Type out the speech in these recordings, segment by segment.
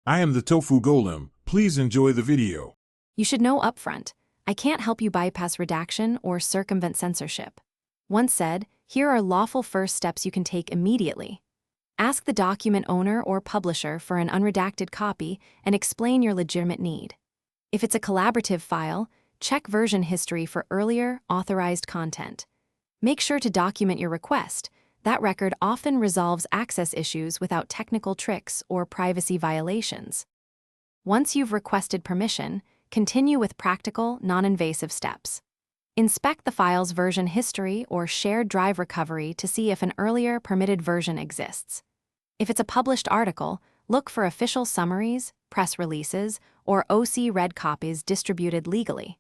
I am the Tofu Golem. Please enjoy the video. You should know upfront, I can't help you bypass redaction or circumvent censorship. Once said, here are lawful first steps you can take immediately. Ask the document owner or publisher for an unredacted copy and explain your legitimate need. If it's a collaborative file, check version history for earlier, authorized content. Make sure to document your request. That record often resolves access issues without technical tricks or privacy violations. Once you've requested permission, continue with practical, non-invasive steps. Inspect the file's version history or shared drive recovery to see if an earlier permitted version exists. If it's a published article, look for official summaries, press releases, or OC-read copies distributed legally.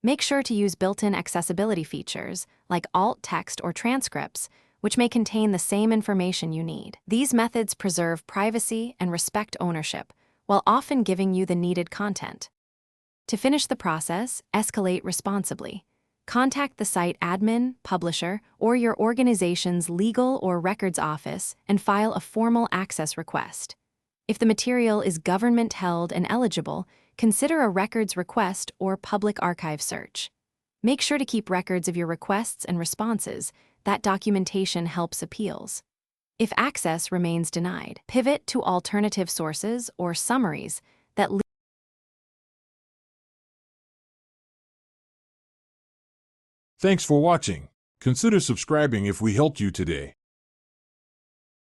Make sure to use built-in accessibility features, like alt text or transcripts, which may contain the same information you need. These methods preserve privacy and respect ownership, while often giving you the needed content. To finish the process, escalate responsibly. Contact the site admin, publisher, or your organization's legal or records office and file a formal access request. If the material is government-held and eligible, consider a records request or public archive search. Make sure to keep records of your requests and responses. That documentation helps appeals. If access remains denied, pivot to alternative sources or summaries that Thanks for watching. Consider subscribing if we helped you today.